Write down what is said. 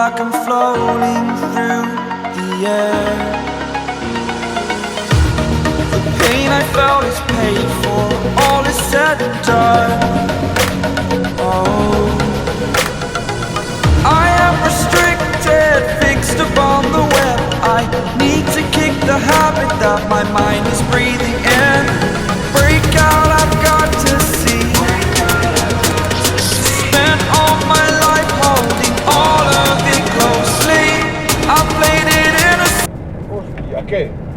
like I'm floating through the air. The pain I felt is paid for, all is said and done. Oh, I am restricted, fixed upon the web. I need to kick the habit that my mind is breathing in. Break out, I've got to see. Spent all my life holding all of it closely. I played it in a... Hostia, ¿qué?